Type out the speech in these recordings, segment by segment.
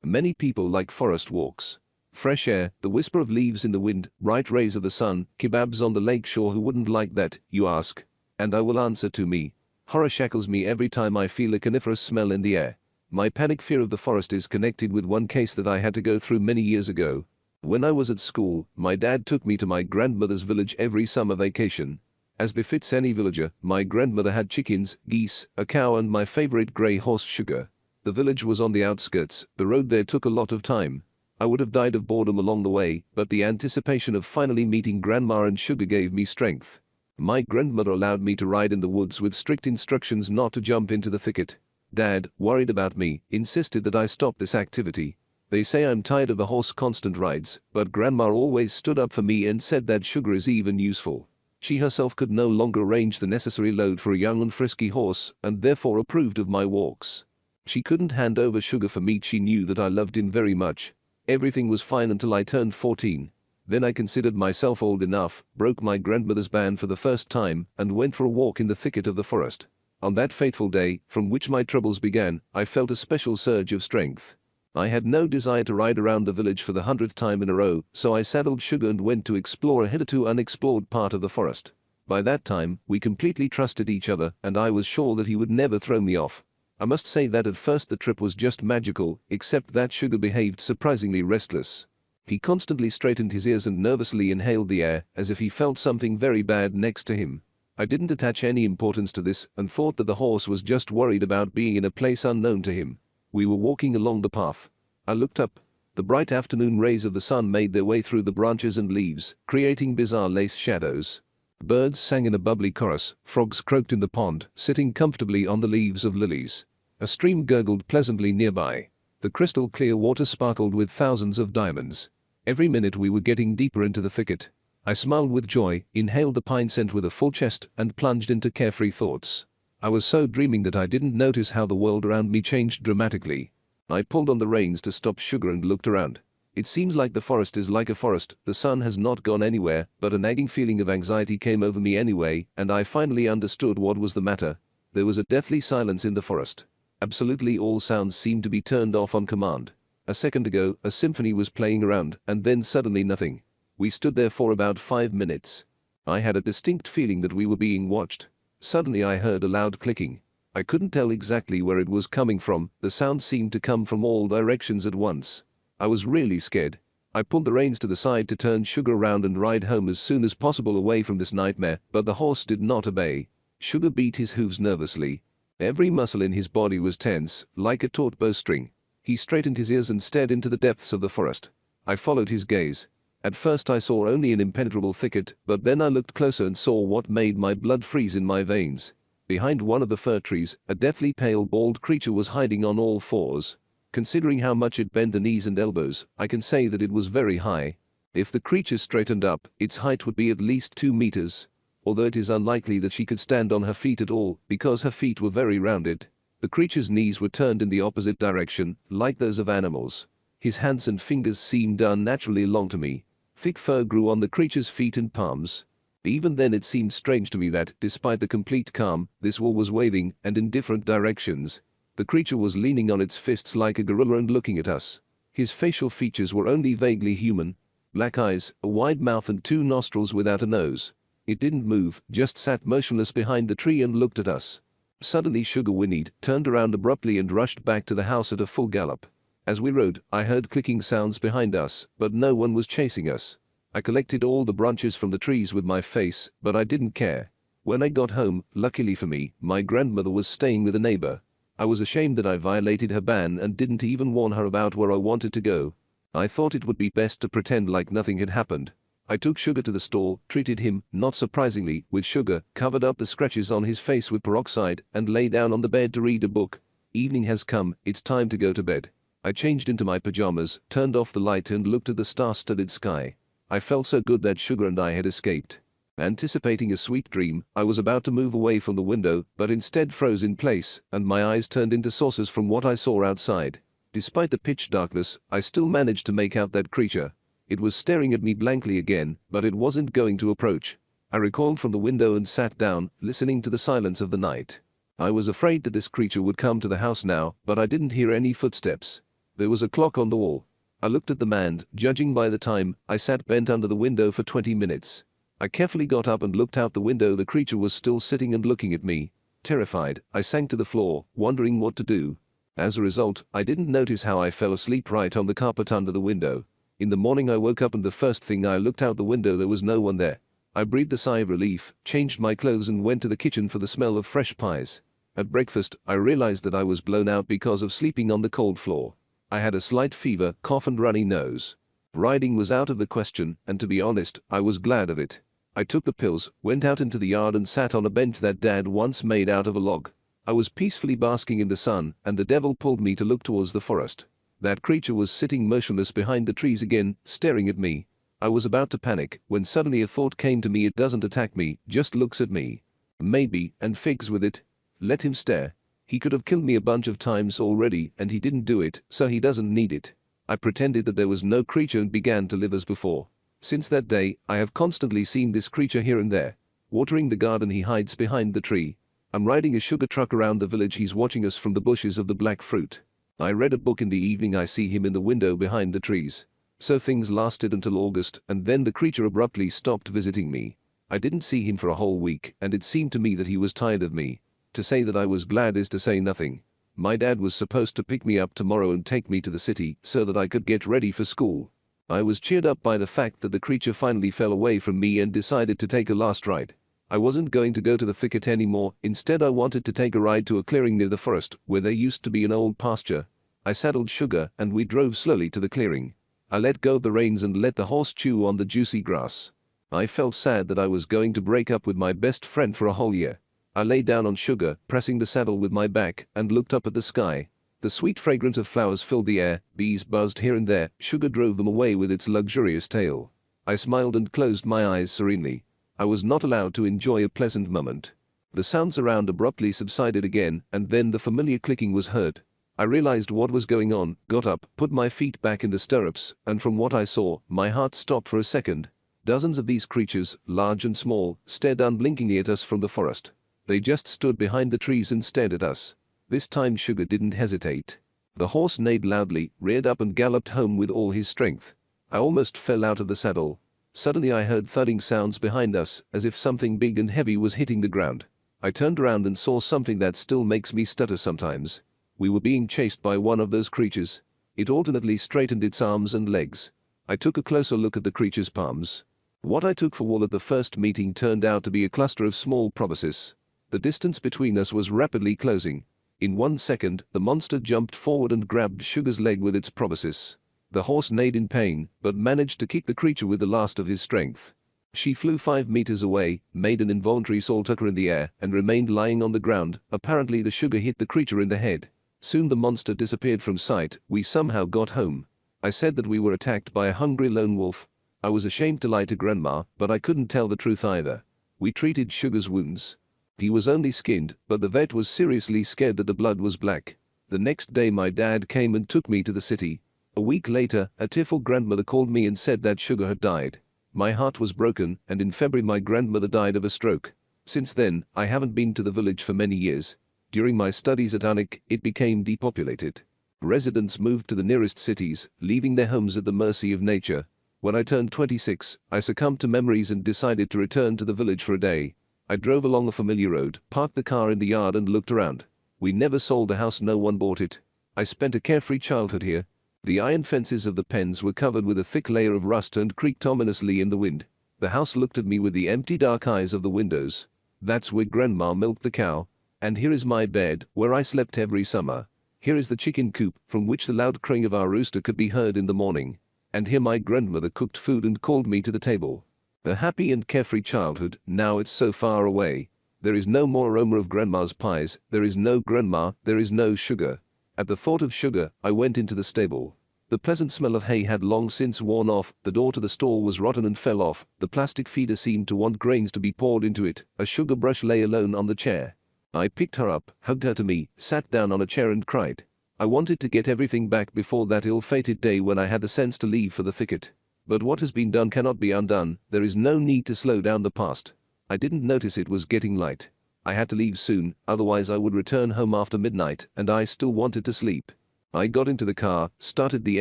Many people like forest walks. Fresh air, the whisper of leaves in the wind, bright rays of the sun, kebabs on the lake shore. Who wouldn't like that, you ask? And I will answer to me. Horror shackles me every time I feel a coniferous smell in the air. My panic fear of the forest is connected with one case that I had to go through many years ago. When I was at school, my dad took me to my grandmother's village every summer vacation. As befits any villager, my grandmother had chickens, geese, a cow and my favorite grey horse Sugar. The village was on the outskirts. The road there took a lot of time. I would have died of boredom along the way, but the anticipation of finally meeting Grandma and Sugar gave me strength. My grandmother allowed me to ride in the woods with strict instructions not to jump into the thicket. Dad, worried about me, insisted that I stop this activity. They say I'm tired of the horse constant rides, but Grandma always stood up for me and said that Sugar is even useful. She herself could no longer arrange the necessary load for a young and frisky horse, and therefore approved of my walks. She couldn't hand over Sugar for meat. She knew that I loved him very much. Everything was fine until I turned 14. Then I considered myself old enough, broke my grandmother's ban for the first time, and went for a walk in the thicket of the forest. On that fateful day, from which my troubles began, I felt a special surge of strength. I had no desire to ride around the village for the 100th time in a row, so I saddled Sugar and went to explore a hitherto unexplored part of the forest. By that time, we completely trusted each other, and I was sure that he would never throw me off. I must say that at first the trip was just magical, except that Sugar behaved surprisingly restless. He constantly straightened his ears and nervously inhaled the air, as if he felt something very bad next to him. I didn't attach any importance to this and thought that the horse was just worried about being in a place unknown to him. We were walking along the path. I looked up. The bright afternoon rays of the sun made their way through the branches and leaves, creating bizarre lace shadows. Birds sang in a bubbly chorus, frogs croaked in the pond, sitting comfortably on the leaves of lilies. A stream gurgled pleasantly nearby. The crystal clear water sparkled with thousands of diamonds. Every minute we were getting deeper into the thicket. I smiled with joy, inhaled the pine scent with a full chest, and plunged into carefree thoughts. I was so dreaming that I didn't notice how the world around me changed dramatically. I pulled on the reins to stop Sugar and looked around. It seems like the forest is like a forest. The sun has not gone anywhere, but a nagging feeling of anxiety came over me anyway, and I finally understood what was the matter. There was a deathly silence in the forest. Absolutely all sounds seemed to be turned off on command. A second ago, a symphony was playing around, and then suddenly nothing. We stood there for about 5 minutes. I had a distinct feeling that we were being watched. Suddenly I heard a loud clicking. I couldn't tell exactly where it was coming from. The sound seemed to come from all directions at once. I was really scared. I pulled the reins to the side to turn Sugar around and ride home as soon as possible away from this nightmare, but the horse did not obey. Sugar beat his hooves nervously. Every muscle in his body was tense, like a taut bowstring. He straightened his ears and stared into the depths of the forest. I followed his gaze. At first I saw only an impenetrable thicket, but then I looked closer and saw what made my blood freeze in my veins. Behind one of the fir trees, a deathly pale bald creature was hiding on all fours. Considering how much it bent the knees and elbows, I can say that it was very high. If the creature straightened up, its height would be at least 2 meters. Although it is unlikely that she could stand on her feet at all, because her feet were very rounded. The creature's knees were turned in the opposite direction, like those of animals. His hands and fingers seemed unnaturally long to me. Thick fur grew on the creature's feet and palms. Even then it seemed strange to me that, despite the complete calm, this wool was waving, and in different directions. The creature was leaning on its fists like a gorilla and looking at us. His facial features were only vaguely human. Black eyes, a wide mouth and 2 nostrils without a nose. It didn't move, just sat motionless behind the tree and looked at us. Suddenly Sugar whinnied, turned around abruptly and rushed back to the house at a full gallop. As we rode, I heard clicking sounds behind us, but no one was chasing us. I collected all the branches from the trees with my face, but I didn't care. When I got home, luckily for me, my grandmother was staying with a neighbor. I was ashamed that I violated her ban and didn't even warn her about where I wanted to go. I thought it would be best to pretend like nothing had happened. I took Sugar to the stall, treated him, not surprisingly, with sugar, covered up the scratches on his face with peroxide, and lay down on the bed to read a book. Evening has come, it's time to go to bed. I changed into my pajamas, turned off the light and looked at the star-studded sky. I felt so good that Sugar and I had escaped. Anticipating a sweet dream, I was about to move away from the window, but instead froze in place, and my eyes turned into saucers from what I saw outside. Despite the pitch darkness, I still managed to make out that creature. It was staring at me blankly again, but it wasn't going to approach. I recoiled from the window and sat down, listening to the silence of the night. I was afraid that this creature would come to the house now, but I didn't hear any footsteps. There was a clock on the wall. I looked at them and, judging by the time, I sat bent under the window for 20 minutes. I carefully got up and looked out the window. The creature was still sitting and looking at me. Terrified, I sank to the floor, wondering what to do. As a result, I didn't notice how I fell asleep right on the carpet under the window. In the morning I woke up and the first thing I looked out the window, there was no one there. I breathed a sigh of relief, changed my clothes and went to the kitchen for the smell of fresh pies. At breakfast, I realized that I was blown out because of sleeping on the cold floor. I had a slight fever, cough and runny nose. Riding was out of the question, and to be honest, I was glad of it. I took the pills, went out into the yard and sat on a bench that Dad once made out of a log. I was peacefully basking in the sun, and the devil pulled me to look towards the forest. That creature was sitting motionless behind the trees again, staring at me. I was about to panic, when suddenly a thought came to me. It doesn't attack me, just looks at me. Maybe, and figs with it. Let him stare. He could have killed me a bunch of times already, and he didn't do it, so he doesn't need it. I pretended that there was no creature and began to live as before. Since that day, I have constantly seen this creature here and there. Watering the garden, he hides behind the tree. I'm riding a sugar truck around the village, he's watching us from the bushes of the black fruit. I read a book in the evening, I see him in the window behind the trees. So things lasted until August, and then the creature abruptly stopped visiting me. I didn't see him for a whole week, and it seemed to me that he was tired of me. To say that I was glad is to say nothing. My dad was supposed to pick me up tomorrow and take me to the city so that I could get ready for school. I was cheered up by the fact that the creature finally fell away from me and decided to take a last ride. I wasn't going to go to the thicket anymore. Instead, I wanted to take a ride to a clearing near the forest where there used to be an old pasture. I saddled Sugar and we drove slowly to the clearing. I let go of the reins and let the horse chew on the juicy grass. I felt sad that I was going to break up with my best friend for a whole year. I lay down on Sugar, pressing the saddle with my back, and looked up at the sky. The sweet fragrance of flowers filled the air, bees buzzed here and there, Sugar drove them away with its luxurious tail. I smiled and closed my eyes serenely. I was not allowed to enjoy a pleasant moment. The sounds around abruptly subsided again, and then the familiar clicking was heard. I realized what was going on, got up, put my feet back in the stirrups, and from what I saw, my heart stopped for a second. Dozens of these creatures, large and small, stared unblinkingly at us from the forest. They just stood behind the trees and stared at us. This time Sugar didn't hesitate. The horse neighed loudly, reared up and galloped home with all his strength. I almost fell out of the saddle. Suddenly I heard thudding sounds behind us, as if something big and heavy was hitting the ground. I turned around and saw something that still makes me stutter sometimes. We were being chased by one of those creatures. It alternately straightened its arms and legs. I took a closer look at the creature's palms. What I took for wool at the first meeting turned out to be a cluster of small proboscis. The distance between us was rapidly closing. In 1 second, the monster jumped forward and grabbed Sugar's leg with its proboscis. The horse neighed in pain, but managed to kick the creature with the last of his strength. She flew 5 meters away, made an involuntary salttucker in the air, and remained lying on the ground. Apparently the Sugar hit the creature in the head. Soon the monster disappeared from sight. We somehow got home. I said that we were attacked by a hungry lone wolf. I was ashamed to lie to Grandma, but I couldn't tell the truth either. We treated Sugar's wounds. He was only skinned, but the vet was seriously scared that the blood was black. The next day my dad came and took me to the city. A week later, a tearful grandmother called me and said that Sugar had died. My heart was broken, and in February my grandmother died of a stroke. Since then, I haven't been to the village for many years. During my studies at Anik, it became depopulated. Residents moved to the nearest cities, leaving their homes at the mercy of nature. When I turned 26, I succumbed to memories and decided to return to the village for a day. I drove along a familiar road, parked the car in the yard and looked around. We never sold the house, no one bought it. I spent a carefree childhood here. The iron fences of the pens were covered with a thick layer of rust and creaked ominously in the wind. The house looked at me with the empty dark eyes of the windows. That's where Grandma milked the cow. And here is my bed, where I slept every summer. Here is the chicken coop, from which the loud crowing of our rooster could be heard in the morning. And here my grandmother cooked food and called me to the table. A happy and carefree childhood, now it's so far away. There is no more aroma of Grandma's pies, there is no Grandma, there is no Sugar. At the thought of Sugar, I went into the stable. The pleasant smell of hay had long since worn off, the door to the stall was rotten and fell off, the plastic feeder seemed to want grains to be poured into it, a sugar brush lay alone on the chair. I picked her up, hugged her to me, sat down on a chair and cried. I wanted to get everything back before that ill-fated day when I had the sense to leave for the thicket. But what has been done cannot be undone. There is no need to slow down the past. I didn't notice it was getting light. I had to leave soon, otherwise I would return home after midnight, and I still wanted to sleep. I got into the car, started the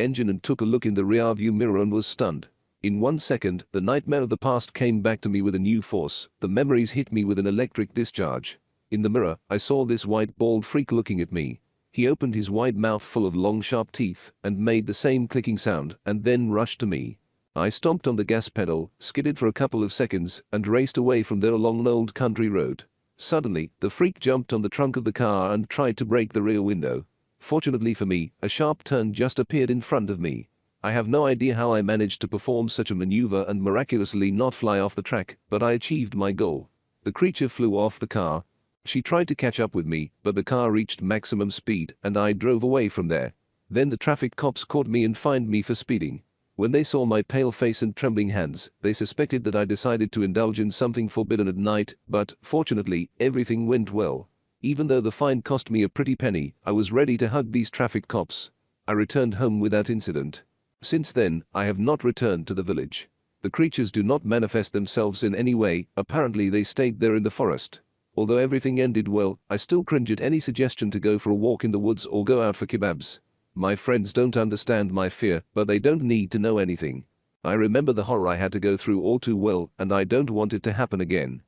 engine and took a look in the rearview mirror and was stunned. In 1 second, the nightmare of the past came back to me with a new force. The memories hit me with an electric discharge. In the mirror, I saw this white bald freak looking at me. He opened his wide mouth full of long sharp teeth and made the same clicking sound and then rushed to me. I stomped on the gas pedal, skidded for a couple of seconds, and raced away from there along an old country road. Suddenly, the freak jumped on the trunk of the car and tried to break the rear window. Fortunately for me, a sharp turn just appeared in front of me. I have no idea how I managed to perform such a maneuver and miraculously not fly off the track, but I achieved my goal. The creature flew off the car. She tried to catch up with me, but the car reached maximum speed and I drove away from there. Then the traffic cops caught me and fined me for speeding. When they saw my pale face and trembling hands, they suspected that I decided to indulge in something forbidden at night, but, fortunately, everything went well. Even though the fine cost me a pretty penny, I was ready to hug these traffic cops. I returned home without incident. Since then, I have not returned to the village. The creatures do not manifest themselves in any way, apparently they stayed there in the forest. Although everything ended well, I still cringe at any suggestion to go for a walk in the woods or go out for kebabs. My friends don't understand my fear, but they don't need to know anything. I remember the horror I had to go through all too well, and I don't want it to happen again.